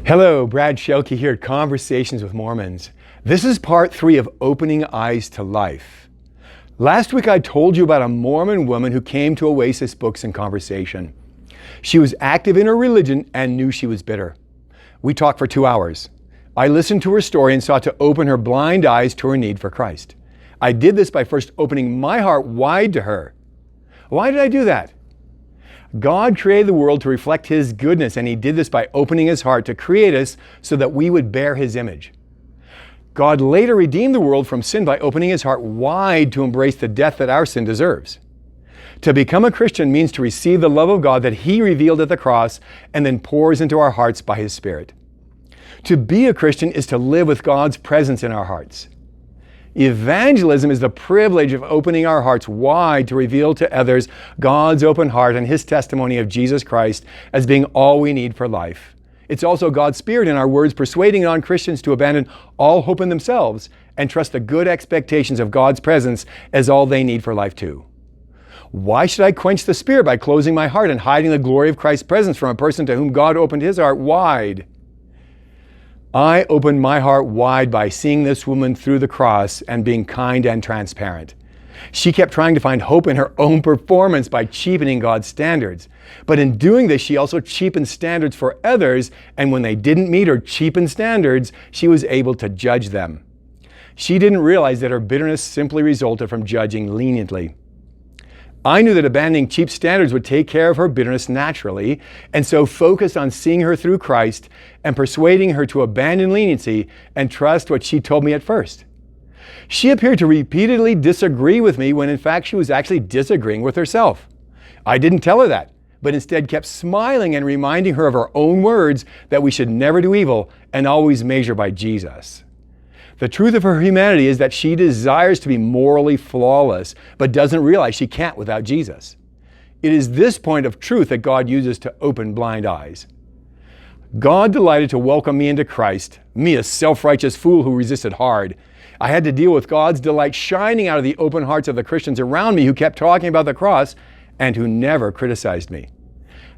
Hello, Brad Shelkey here at Conversations with Mormons. This is part 3 of Opening Eyes to Life. Last week I told you about a Mormon woman who came to Oasis Books and Conversation. She was active in her religion and knew she was bitter. We talked for 2 hours. I listened to her story and sought to open her blind eyes to her need for Christ. I did this by first opening my heart wide to her. Why did I do that? God created the world to reflect His goodness, and He did this by opening His heart to create us so that we would bear His image. God later redeemed the world from sin by opening His heart wide to embrace the death that our sin deserves. To become a Christian means to receive the love of God that He revealed at the cross and then pours into our hearts by His Spirit. To be a Christian is to live with God's presence in our hearts. Evangelism is the privilege of opening our hearts wide to reveal to others God's open heart and His testimony of Jesus Christ as being all we need for life. It's also God's Spirit in our words persuading non-Christians to abandon all hope in themselves and trust the good expectations of God's presence as all they need for life too. Why should I quench the Spirit by closing my heart and hiding the glory of Christ's presence from a person to whom God opened His heart wide? I opened my heart wide by seeing this woman through the cross and being kind and transparent. She kept trying to find hope in her own performance by cheapening God's standards. But in doing this, she also cheapened standards for others, and when they didn't meet her cheapened standards, she was able to judge them. She didn't realize that her bitterness simply resulted from judging leniently. I knew that abandoning cheap standards would take care of her bitterness naturally, and so focused on seeing her through Christ and persuading her to abandon leniency and trust what she told me at first. She appeared to repeatedly disagree with me when in fact she was actually disagreeing with herself. I didn't tell her that, but instead kept smiling and reminding her of her own words that we should never do evil and always measure by Jesus. The truth of her humanity is that she desires to be morally flawless, but doesn't realize she can't without Jesus. It is this point of truth that God uses to open blind eyes. God delighted to welcome me into Christ, me, a self-righteous fool who resisted hard. I had to deal with God's delight shining out of the open hearts of the Christians around me who kept talking about the cross and who never criticized me.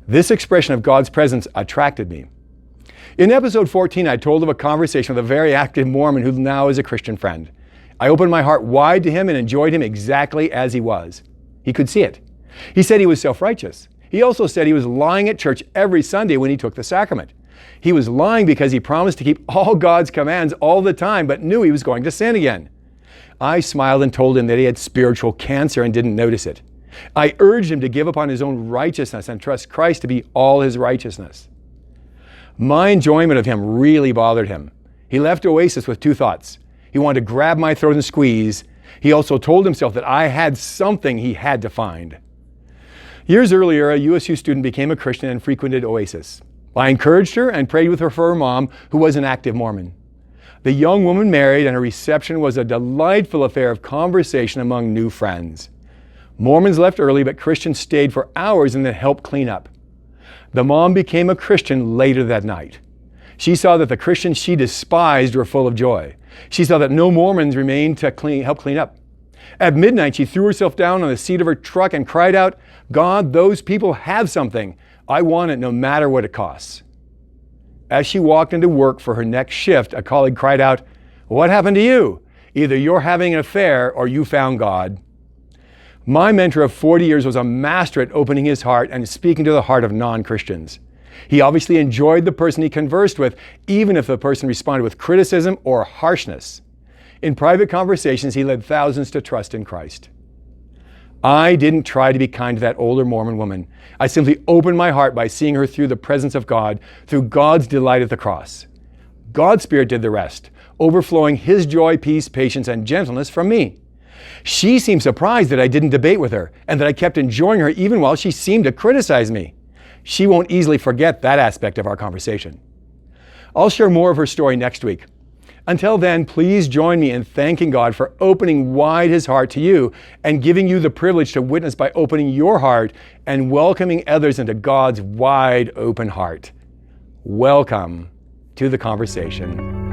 This expression of God's presence attracted me. In episode 14, I told of a conversation with a very active Mormon who now is a Christian friend. I opened my heart wide to him and enjoyed him exactly as he was. He could see it. He said he was self-righteous. He also said he was lying at church every Sunday when he took the sacrament. He was lying because he promised to keep all God's commands all the time, but knew he was going to sin again. I smiled and told him that he had spiritual cancer and didn't notice it. I urged him to give up on his own righteousness and trust Christ to be all his righteousness. My enjoyment of him really bothered him. He left Oasis with 2 thoughts. He wanted to grab my throat and squeeze. He also told himself that I had something he had to find. Years earlier, a USU student became a Christian and frequented Oasis. I encouraged her and prayed with her for her mom, who was an active Mormon. The young woman married, and her reception was a delightful affair of conversation among new friends. Mormons left early, but Christians stayed for hours and then helped clean up. The mom became a Christian later that night. She saw that the Christians she despised were full of joy. She saw that no Mormons remained to help clean up. At midnight, she threw herself down on the seat of her truck and cried out, "God, those people have something. I want it no matter what it costs." As she walked into work for her next shift, a colleague cried out, "What happened to you? Either you're having an affair or you found God." My mentor of 40 years was a master at opening his heart and speaking to the heart of non-Christians. He obviously enjoyed the person he conversed with, even if the person responded with criticism or harshness. In private conversations, he led thousands to trust in Christ. I didn't try to be kind to that older Mormon woman. I simply opened my heart by seeing her through the presence of God, through God's delight at the cross. God's Spirit did the rest, overflowing His joy, peace, patience, and gentleness from me. She seemed surprised that I didn't debate with her and that I kept enjoying her even while she seemed to criticize me. She won't easily forget that aspect of our conversation. I'll share more of her story next week. Until then, please join me in thanking God for opening wide His heart to you and giving you the privilege to witness by opening your heart and welcoming others into God's wide open heart. Welcome to the conversation.